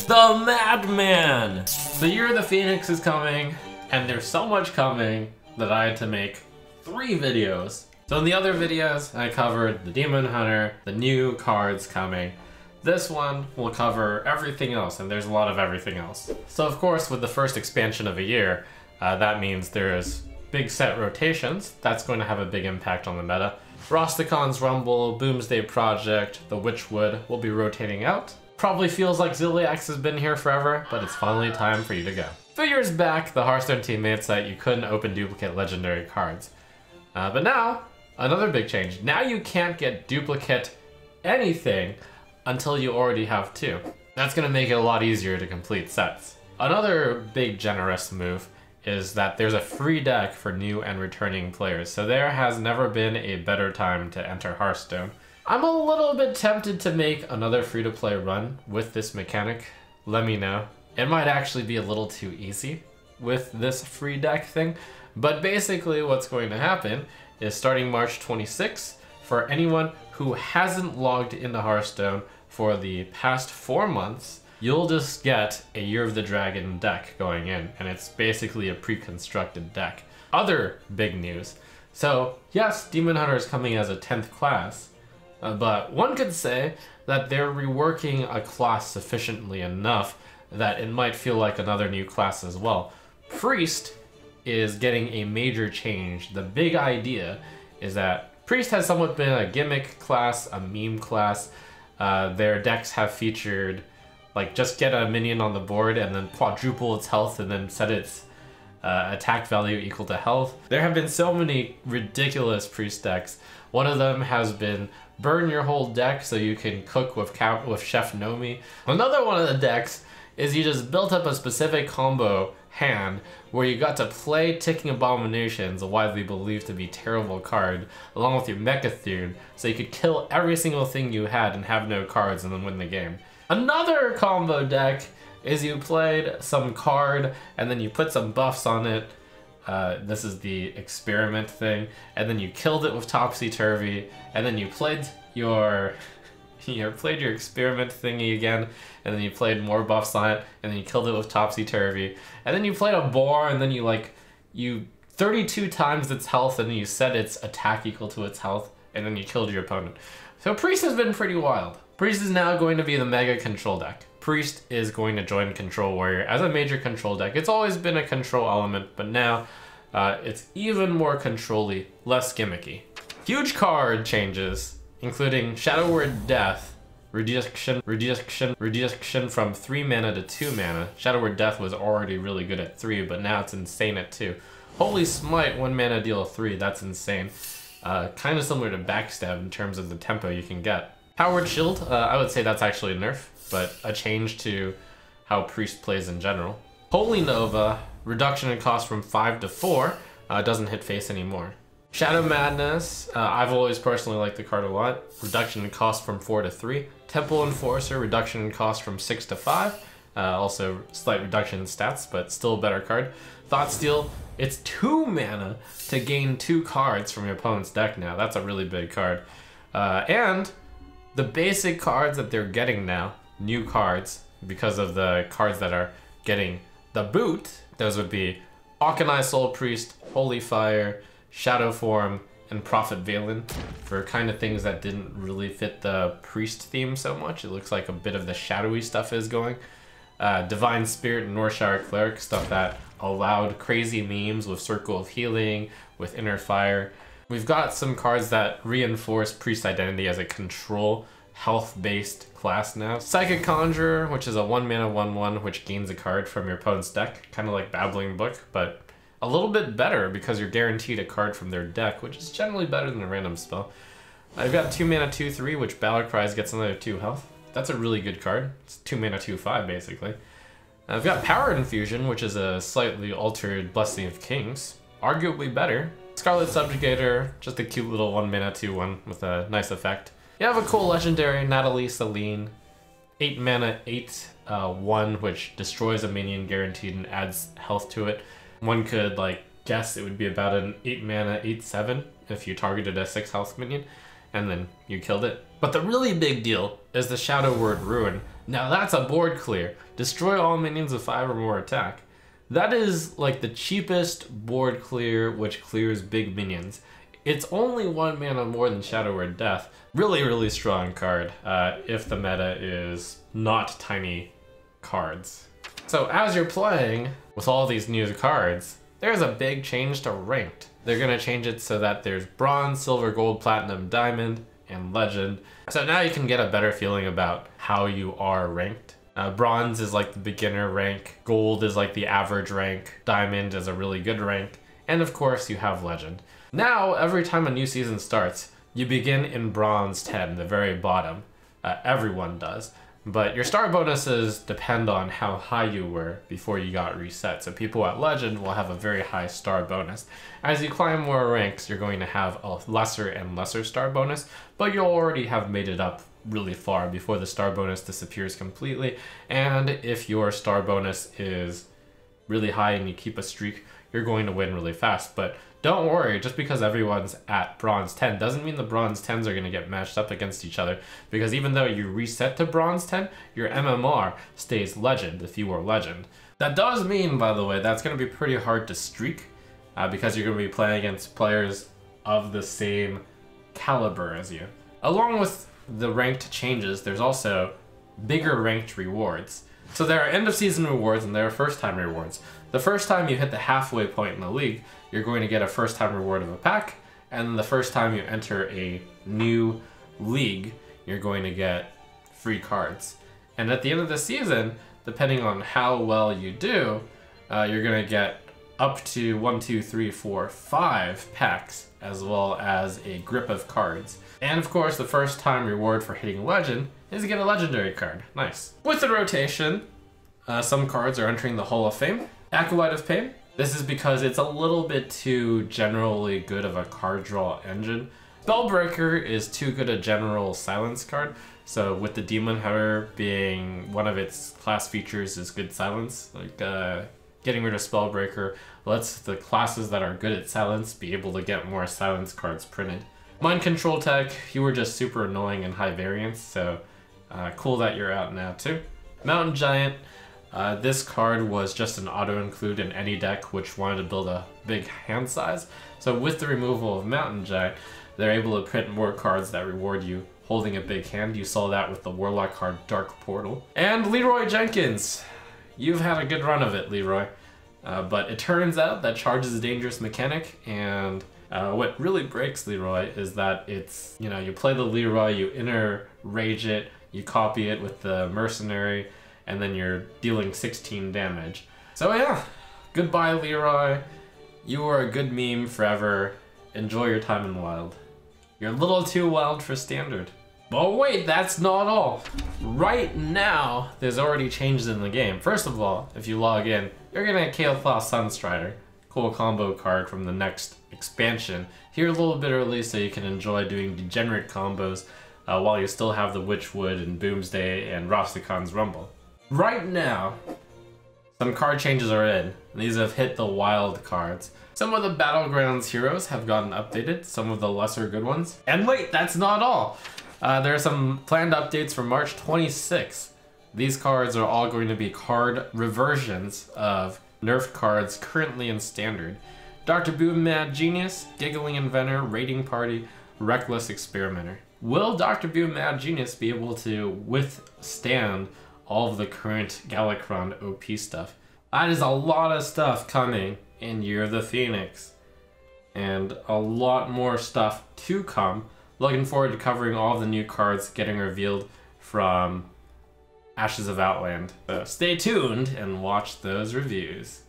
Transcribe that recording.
The Madman! The Year of the Phoenix is coming, and there's so much coming that I had to make 3 videos. So in the other videos, I covered the Demon Hunter, the new cards coming. This one will cover everything else, and there's a lot of everything else. So of course, with the first expansion of a year, that means there's big set rotations. That's going to have a big impact on the meta. Rosticon's Rumble, Boomsday Project, the Witchwood will be rotating out. Probably feels like Ziliax has been here forever, but it's finally time for you to go. A few years back, the Hearthstone teammates said you couldn't open duplicate legendary cards. But now, another big change. Now you can't get duplicate anything until you already have 2. That's gonna make it a lot easier to complete sets. Another big generous move is that there's a free deck for new and returning players, so there has never been a better time to enter Hearthstone. I'm a little bit tempted to make another free-to-play run with this mechanic. Let me know. It might actually be a little too easy with this free deck thing, but basically what's going to happen is starting March 26th, for anyone who hasn't logged into Hearthstone for the past 4 months, you'll just get a Year of the Dragon deck going in, and it's basically a pre-constructed deck. Other big news. So yes, Demon Hunter is coming as a 10th class, but one could say that they're reworking a class sufficiently enough that it might feel like another new class as well. Priest is getting a major change. The big idea is that Priest has somewhat been a gimmick class, a meme class. Their decks have featured like just get a minion on the board and then quadruple its health and then set its attack value equal to health. There have been so many ridiculous Priest decks. One of them has been burn your whole deck so you can cook with Chef Nomi. Another one of the decks is you just built up a specific combo hand where you got to play Ticking Abominations, a widely believed to be terrible card, along with your Mechathune, so you could kill every single thing you had and have no cards and then win the game. Another combo deck is you played some card and then you put some buffs on it. This is the experiment thing, and then you killed it with Topsy-Turvy, and then you played your experiment thingy again, and then you played more buffs on it, and then you killed it with Topsy-Turvy, and then you played a boar, and then you 32 times its health, and then you set its attack equal to its health, and then you killed your opponent. So Priest has been pretty wild. Priest is now going to be the mega control deck. Priest is going to join Control Warrior as a major control deck. It's always been a control element, but now it's even more control-y, less gimmicky. Huge card changes, including Shadow Word Death, reduction from 3 mana to 2 mana. Shadow Word Death was already really good at 3, but now it's insane at 2. Holy Smite, 1 mana deal 3, that's insane. Kind of similar to Backstab in terms of the tempo you can get. Powered Shield, I would say that's actually a nerf, but a change to how Priest plays in general. Holy Nova, reduction in cost from 5 to 4, doesn't hit face anymore. Shadow Madness, I've always personally liked the card a lot. Reduction in cost from 4 to 3. Temple Enforcer, reduction in cost from 6 to 5. Also slight reduction in stats, but still a better card. Thoughtsteal, it's 2 mana to gain 2 cards from your opponent's deck now. That's a really big card. And the basic cards that they're getting now, new cards, because of the cards that are getting the boot, those would be Auchenai Soul Priest, Holy Fire, Shadow Form, and Prophet Valen, for kind of things that didn't really fit the Priest theme so much. It looks like a bit of the shadowy stuff is going. Divine Spirit and Northshire Cleric, stuff that allowed crazy memes with Circle of Healing, with Inner Fire. We've got some cards that reinforce Priest identity as a control, health-based class now. Psychic Conjurer, which is a 1 mana 1/1, which gains a card from your opponent's deck, kind of like Babbling Book, but a little bit better because you're guaranteed a card from their deck, which is generally better than a random spell. I've got 2 mana 2/3, which Battle Cries gets another 2 health. That's a really good card. It's 2 mana 2/5 basically. I've got Power Infusion, which is a slightly altered Blessing of Kings, arguably better. Scarlet Subjugator, just a cute little 1 mana 2/1 with a nice effect. You have a cool legendary, Natalie Celine, 8 mana 8/1, which destroys a minion guaranteed and adds health to it. One could guess it would be about an 8 mana 8/7 if you targeted a 6 health minion, and then you killed it. But the really big deal is the Shadow Word Ruin Now that's a board clear. Destroy all minions with 5 or more attack. That is like the cheapest board clear which clears big minions. It's only 1 mana more than Shadow Word Death. Really, really strong card if the meta is not tiny cards. So as you're playing with all these new cards, there's a big change to ranked. They're gonna change it so that there's bronze, silver, gold, platinum, diamond, and legend. So now you can get a better feeling about how you are ranked. Bronze is like the beginner rank, gold is like the average rank, diamond is a really good rank, and of course you have legend. Now, every time a new season starts, you begin in bronze 10, the very bottom. Everyone does. But your star bonuses depend on how high you were before you got reset. So people at legend will have a very high star bonus. As you climb more ranks, you're going to have a lesser and lesser star bonus, but you'll already have made it up really far before the star bonus disappears completely. And if your star bonus is really high and you keep a streak, you're going to win really fast. But don't worry, just because everyone's at bronze 10 doesn't mean the bronze 10s are going to get matched up against each other, because even though you reset to bronze 10, your MMR stays legend if you were legend. That does mean, by the way, that's going to be pretty hard to streak, because you're going to be playing against players of the same caliber as you. Along with the ranked changes, there's also bigger ranked rewards. So there are end of season rewards and there are first time rewards. The first time you hit the halfway point in the league, you're going to get a first time reward of a pack, and the first time you enter a new league, you're going to get free cards. And at the end of the season, depending on how well you do, you're going to get up to 1, 2, 3, 4, 5 packs, as well as a grip of cards. And of course, the first time reward for hitting legend is to get a legendary card. Nice. With the rotation, some cards are entering the Hall of Fame. Acolyte of Pain. This is because it's a little bit too generally good of a card draw engine. Spellbreaker is too good a general silence card. So with the Demon Hunter being one of its class features is good silence. Like getting rid of Spellbreaker lets the classes that are good at silence be able to get more silence cards printed. Mind Control Tech, you were just super annoying and high variance, so cool that you're out now too. Mountain Giant. This card was just an auto-include in any deck which wanted to build a big hand size. So with the removal of Mountain Giant, they're able to print more cards that reward you holding a big hand. You saw that with the Warlock card Dark Portal. And Leroy Jenkins. You've had a good run of it, Leroy. But it turns out that Charge is a dangerous mechanic, and what really breaks Leroy is that it's, you play the Leroy, you inner rage it, you copy it with the Mercenary, and then you're dealing 16 damage. So yeah, goodbye Leroy. You were a good meme forever. Enjoy your time in Wild. You're a little too wild for Standard. But wait, that's not all. Right now, there's already changes in the game. First of all, if you log in, you're gonna get Kael'thas Sunstrider. Cool combo card from the next expansion. Here a little bit early so you can enjoy doing degenerate combos while you still have the Witchwood and Boomsday and Rosticon's Rumble. Right now, some card changes are in, and these have hit the wild cards. Some of the Battlegrounds heroes have gotten updated, some of the lesser good ones. And wait, that's not all! There are some planned updates for March 26th. These cards are all going to be card reversions of nerfed cards currently in Standard. Dr. Boom Mad Genius, Giggling Inventor, Raiding Party, Reckless Experimenter. Will Dr. Boom Mad Genius be able to withstand all of the current Galakrond OP stuff? That is a lot of stuff coming in Year of the Phoenix. And a lot more stuff to come. Looking forward to covering all the new cards getting revealed from Ashes of Outland. So stay tuned and watch those reviews.